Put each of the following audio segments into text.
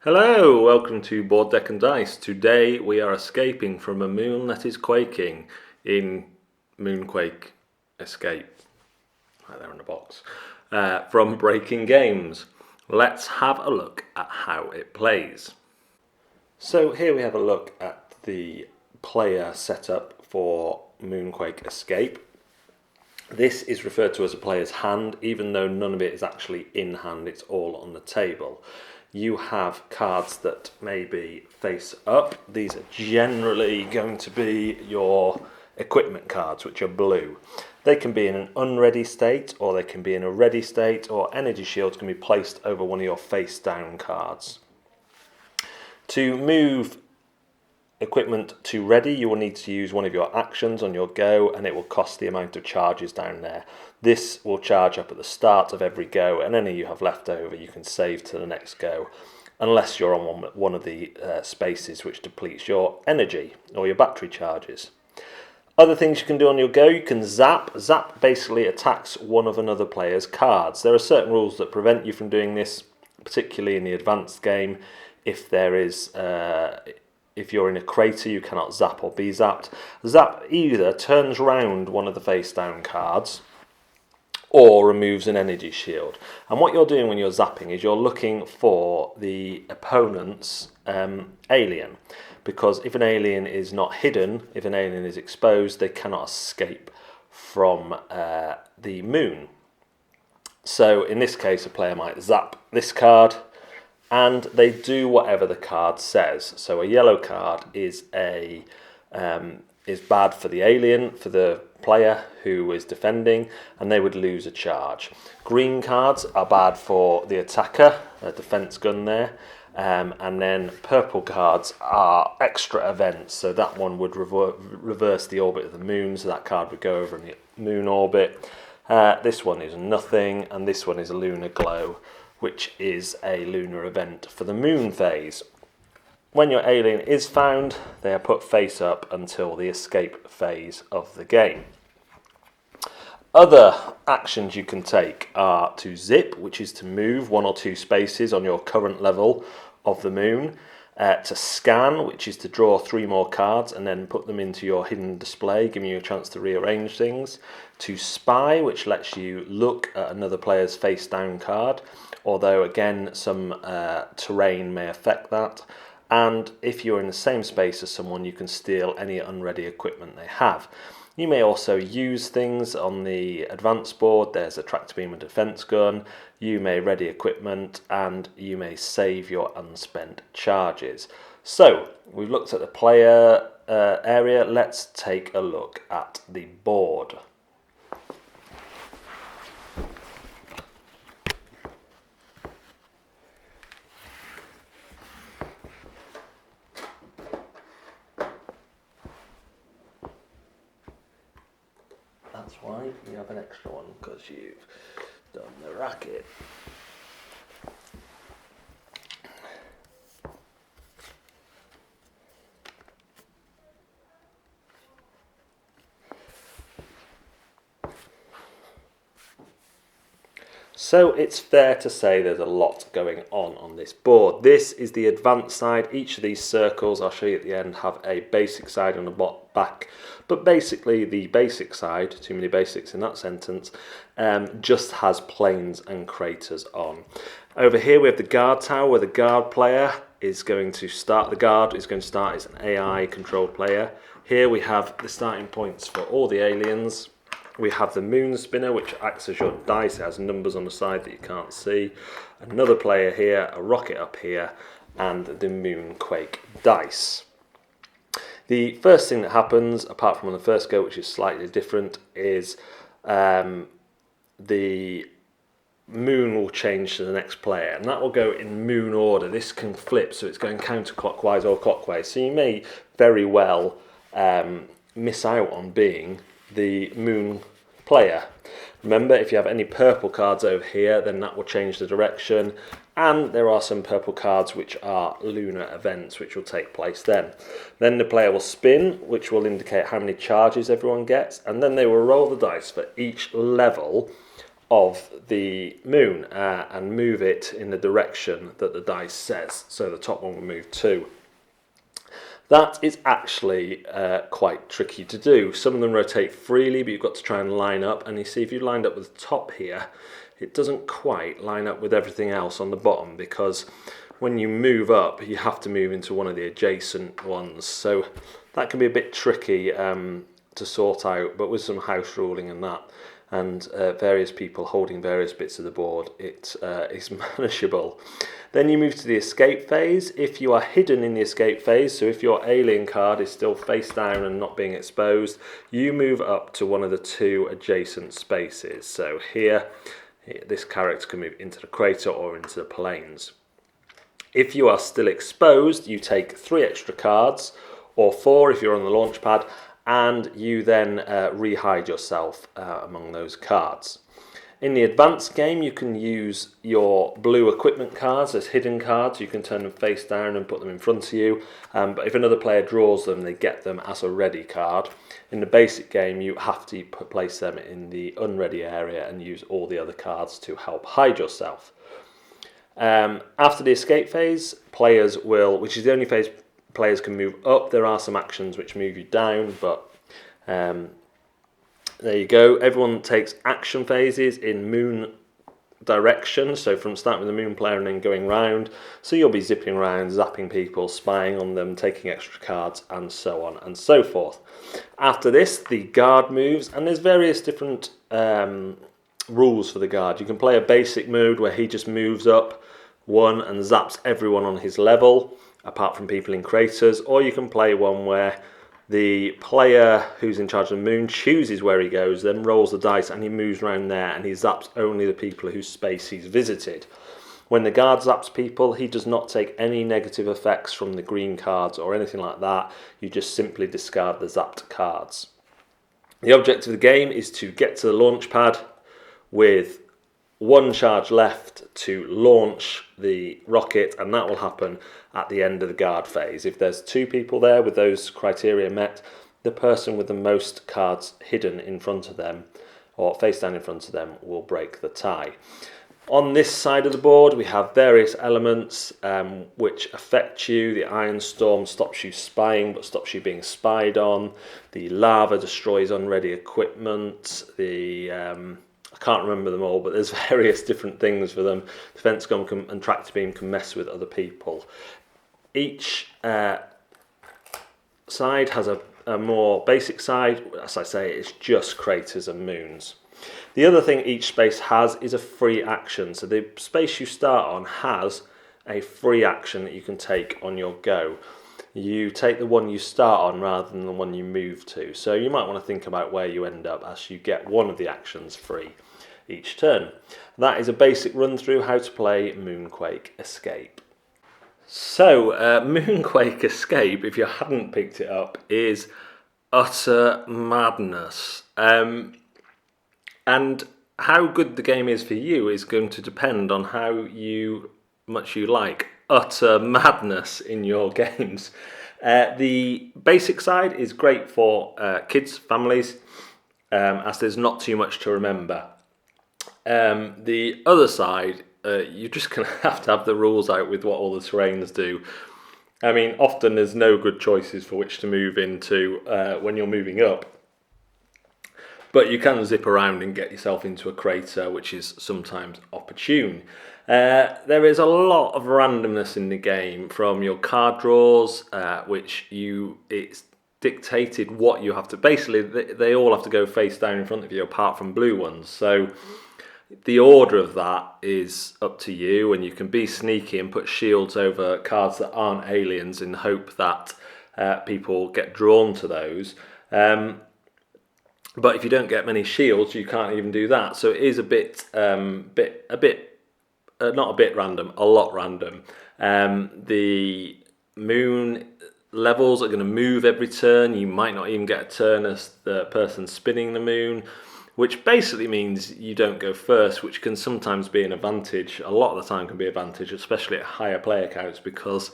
Hello, welcome to Board Deck and Dice. Today we are escaping from a moon that is quaking in Moonquake Escape, right there in the box, from Breaking Games. Let's have a look at how it plays. So here we have a look at the player setup for Moonquake Escape. This is referred to as a player's hand, even though none of it is actually in hand, it's all on the table. You have cards that may be face up. These are generally going to be your equipment cards, which are blue. They can be in an unready state, or they can be in a ready state, or energy shields can be placed over one of your face down cards. To move equipment to ready, you will need to use one of your actions on your go, and it will cost the amount of charges down there. This will charge up at the start of every go, and any you have left over you can save to the next go, unless you're on one of the spaces which depletes your energy or your battery charges. Other things you can do on your go, you can zap. Zap basically attacks one of another player's cards. There are certain rules that prevent you from doing this, particularly in the advanced game. If you're in a crater, you cannot zap or be zapped. Zap either turns round one of the face down cards or removes an energy shield. And what you're doing when you're zapping is you're looking for the opponent's alien. Because if an alien is not hidden, if an alien is exposed, they cannot escape from the moon. So in this case, a player might zap this card, and they do whatever the card says. So a yellow card is bad for the alien, for the player who is defending, and they would lose a charge. Green cards are bad for the attacker, a defense gun there, and then purple cards are extra events. So that one would reverse the orbit of the moon, so that card would go over in the moon orbit. This one is nothing, and this one is a lunar glow, which is a lunar event for the moon phase. When your alien is found, they are put face up until the escape phase of the game. Other actions you can take are to zip, which is to move 1 or 2 spaces on your current level of the moon, to scan, which is to draw 3 more cards and then put them into your hidden display, giving you a chance to rearrange things, to spy, which lets you look at another player's face down card, although again some terrain may affect that. And if you're in the same space as someone, you can steal any unready equipment they have. You may also use things on the advanced board. There's a tractor beam and defense gun. You may ready equipment, and you may save your unspent charges. So we've looked at the player area. Let's take a look at the board. That's why you have an extra one, because you've done the racket. So it's fair to say there's a lot going on this board. This is the advanced side. Each of these circles, I'll show you at the end, have a basic side and a back. But basically the basic side, too many basics in that sentence, just has planes and craters on. Over here we have the guard tower, where the guard player is going to start. The guard is going to start as an AI controlled player. Here we have the starting points for all the aliens. We have the moon spinner, which acts as your dice. It has numbers on the side that you can't see. Another player here, a rocket up here, and the Moonquake dice. The first thing that happens, apart from on the first go, which is slightly different, is the moon will change to the next player, and that will go in moon order. This can flip, so it's going counterclockwise or clockwise. So you may very well miss out on being the moon player. Remember, if you have any purple cards over here, then that will change the direction, and there are some purple cards which are lunar events which will take place then. Then the player will spin, which will indicate how many charges everyone gets, and then they will roll the dice for each level of the moon and move it in the direction that the dice says. So the top one will move 2. That is actually quite tricky to do. Some of them rotate freely, but you've got to try and line up. And you see, if you lined up with the top here, it doesn't quite line up with everything else on the bottom, because when you move up, you have to move into one of the adjacent ones. So that can be a bit tricky to sort out, but with some house ruling and that, and various people holding various bits of the board, it is manageable. Then you move to the escape phase. If you are hidden in the escape phase, so if your alien card is still face down and not being exposed, you move up to one of the 2 adjacent spaces. So here, this character can move into the crater or into the plains. If you are still exposed, you take 3 extra cards, or 4 if you're on the launch pad, and you then re-hide yourself among those cards. In the advanced game, you can use your blue equipment cards as hidden cards. You can turn them face down and put them in front of you, but if another player draws them, they get them as a ready card. In the basic game, you have to place them in the unready area and use all the other cards to help hide yourself. After the escape phase, players will, which is the only phase players can move up. There are some actions which move you down, but there you go. Everyone takes action phases in moon direction, so from starting with the moon player and then going round. So you'll be zipping around, zapping people, spying on them, taking extra cards, and so on and so forth. After this, the guard moves, and there's various different rules for the guard. You can play a basic mode where he just moves up 1 and zaps everyone on his level, apart from people in craters, or you can play one where the player who's in charge of the moon chooses where he goes, then rolls the dice and he moves around there and he zaps only the people whose space he's visited. When the guard zaps people, he does not take any negative effects from the green cards or anything like that. You just simply discard the zapped cards. The objective of the game is to get to the launch pad with 1 charge left to launch the rocket, and that will happen at the end of the guard phase. If there's 2 people there with those criteria met, the person with the most cards hidden in front of them or face down in front of them will break the tie. On this side of the board, we have various elements which affect you. The Iron Storm stops you spying but stops you being spied on. The lava destroys unready equipment. I can't remember them all, but there's various different things for them. Defense gun and tractor beam can mess with other people. Each side has a more basic side. As I say, it's just craters and moons. The other thing each space has is a free action. So the space you start on has a free action that you can take on your go. You take the one you start on rather than the one you move to. So you might want to think about where you end up as you get one of the actions free each turn. That is a basic run through how to play Moonquake Escape. So Moonquake Escape, if you hadn't picked it up, is utter madness. And how good the game is for you is going to depend on how much you like utter madness in your games. The basic side is great for kids, families, as there's not too much to remember. The other side, you're just going to have the rules out with what all the terrains do. I mean, often there's no good choices for which to move into when you're moving up. But you can zip around and get yourself into a crater, which is sometimes opportune. There is a lot of randomness in the game, from your card draws, it's dictated what you have to... Basically, they all have to go face down in front of you, apart from blue ones. So the order of that is up to you, and you can be sneaky and put shields over cards that aren't aliens in the hope that people get drawn to those. But if you don't get many shields, you can't even do that. So it is not a bit random, a lot random. The moon levels are going to move every turn. You might not even get a turn as the person spinning the moon, which basically means you don't go first, which can sometimes be an advantage. A lot of the time can be an advantage, especially at higher player counts, because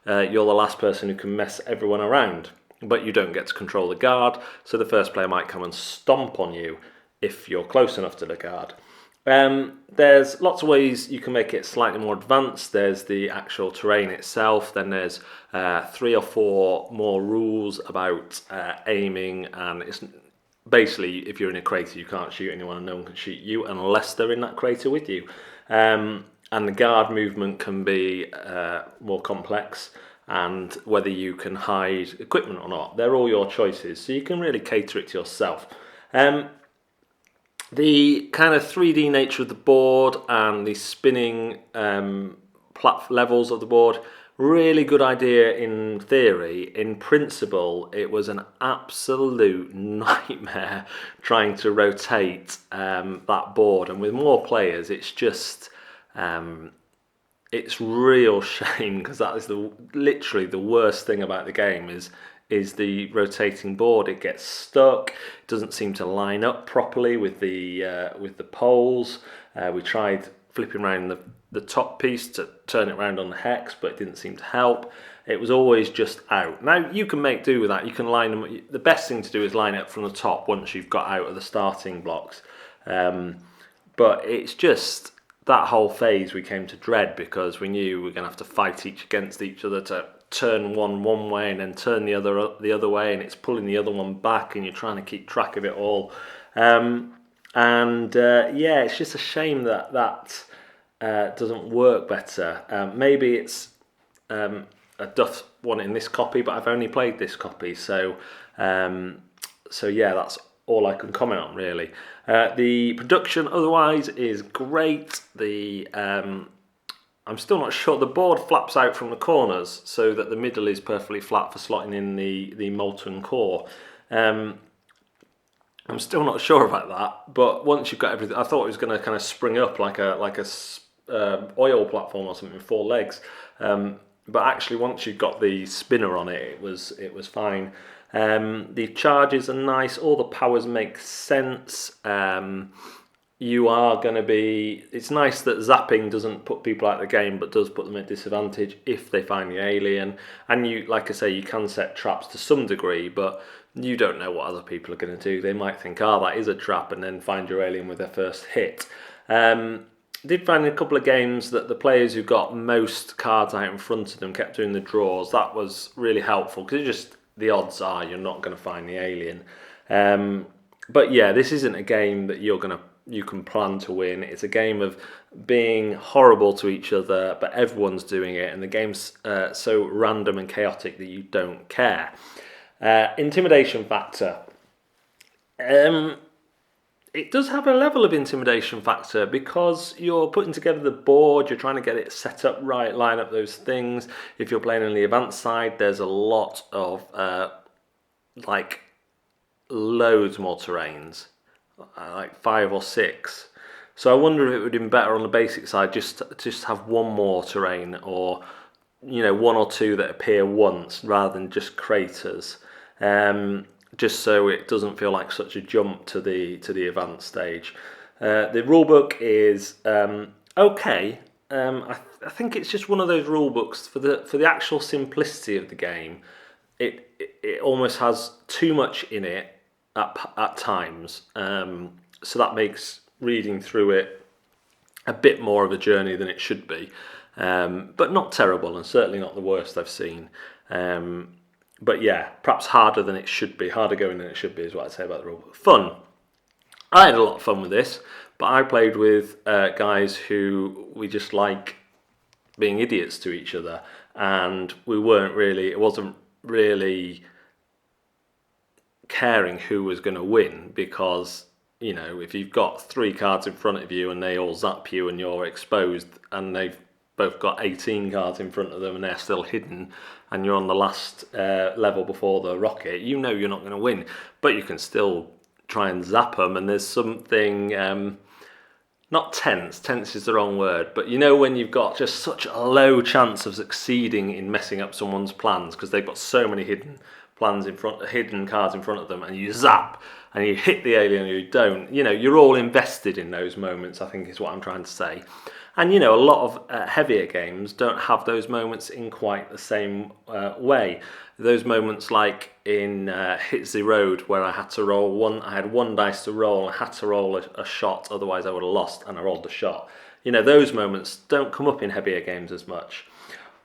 you're the last person who can mess everyone around. But you don't get to control the guard, so the first player might come and stomp on you if you're close enough to the guard. There's lots of ways you can make it slightly more advanced. There's the actual terrain itself. Then there's 3 or 4 more rules about aiming, and it's basically, if you're in a crater, you can't shoot anyone, and no one can shoot you unless they're in that crater with you. And the guard movement can be more complex, and whether you can hide equipment or not, they're all your choices. So you can really cater it to yourself. The kind of 3D nature of the board and the spinning levels of the board, really good idea in theory. In principle, it was an absolute nightmare trying to rotate that board. And with more players, it's just... it's real shame, because that is literally the worst thing about the game is the rotating board. It gets stuck. It doesn't seem to line up properly with the poles. We tried flipping around the top piece to turn it around on the hex, but it didn't seem to help. It was always just out. Now you can make do with that. You can line them. The best thing to do is line it up from the top once you've got out of the starting blocks. But it's just that whole phase we came to dread, because we knew we were going to have to fight against each other to turn one way and then turn the other way, and it's pulling the other one back, and you're trying to keep track of it all. Yeah, it's just a shame that doesn't work better. Maybe it's a Duff one in this copy, but I've only played this copy, so yeah, that's all I can comment on, really. The production otherwise is great. I'm still not sure. The board flaps out from the corners so that the middle is perfectly flat for slotting in the molten core. I'm still not sure about that, but once you've got everything, I thought it was going to kind of spring up like a oil platform or something, 4 legs. But actually, once you've got the spinner on it, it was fine. The charges are nice. All the powers make sense. You are going to be... It's nice that zapping doesn't put people out of the game, but does put them at disadvantage if they find the alien. And you, like I say, you can set traps to some degree, but you don't know what other people are going to do. They might think, that is a trap, and then find your alien with their first hit. Did find in a couple of games that the players who got most cards out in front of them kept doing the draws. That was really helpful, because just the odds are you're not going to find the alien. But yeah, this isn't a game that you can plan to win. It's a game of being horrible to each other, but everyone's doing it, and the game's so random and chaotic that you don't care. Intimidation factor. It does have a level of intimidation factor, because you're putting together the board, you're trying to get it set up right, line up those things. If you're playing on the advanced side, there's a lot of loads more terrains, like 5 or 6. So I wonder if it would have been better on the basic side just have one more terrain, or 1 or 2 that appear once rather than just craters. Just so it doesn't feel like such a jump to the advanced stage. The rulebook is okay. I think it's just one of those rulebooks for the actual simplicity of the game. It almost has too much in it at times, so that makes reading through it a bit more of a journey than it should be, but not terrible, and certainly not the worst I've seen. But yeah, perhaps harder than it should be, harder going than it should be is what I'd say about the rulebook. Fun. I had a lot of fun with this, but I played with guys who we just like being idiots to each other, and it wasn't really caring who was going to win, because if you've got 3 cards in front of you and they all zap you and you're exposed, and they've both got 18 cards in front of them and they're still hidden, and you're on the last level before the rocket, you're not going to win, but you can still try and zap them. And there's something not tense is the wrong word, but when you've got just such a low chance of succeeding in messing up someone's plans because they've got so many hidden cards in front of them, and you zap and you hit the alien, or you don't, you're all invested in those moments, I think is what I'm trying to say. And you know, a lot of heavier games don't have those moments in quite the same way. Those moments like in Hit the Road, where I had to roll one, I had one dice to roll, I had to roll a shot, otherwise I would have lost, and I rolled the shot. You know, those moments don't come up in heavier games as much.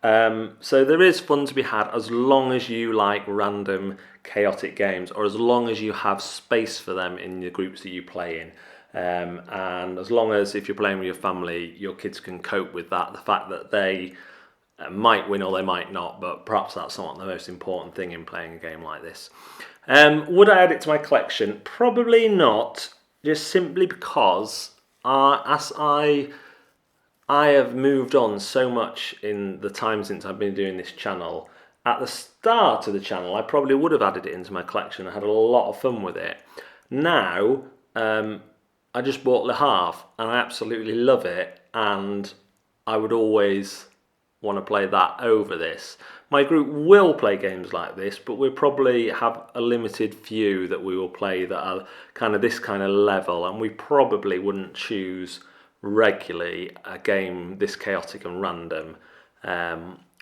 So there is fun to be had as long as you like random chaotic games, or as long as you have space for them in the groups that you play in. And as long as, if you're playing with your family, your kids can cope with that, the fact that they might win or they might not, but perhaps that's not the most important thing in playing a game like this. Would I add it to my collection? Probably not, just simply because as I have moved on so much in the time since I've been doing this channel. At the start of the channel, I probably would have added it into my collection. I had a lot of fun with it. Now, I just bought Le Havre, and I absolutely love it, and I would always want to play that over this. My group will play games like this, but we'll probably have a limited few that we will play that are kind of this kind of level, and we probably wouldn't choose regularly a game this chaotic and random.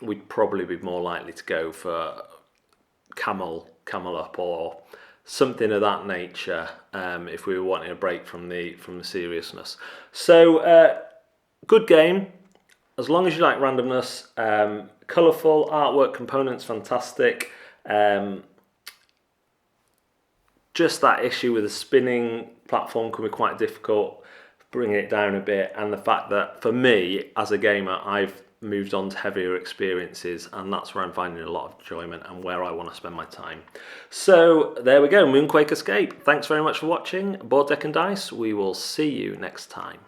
We'd probably be more likely to go for Camel Up or something of that nature if we were wanting a break from the seriousness. So good game, as long as you like randomness. Colourful artwork, components fantastic. Just that issue with the spinning platform can be quite difficult, bringing it down a bit, and the fact that for me as a gamer I've moved on to heavier experiences, and that's where I'm finding a lot of enjoyment and where I want to spend my time. So there we go, Moonquake Escape. Thanks very much for watching Board Deck and Dice. We will see you next time.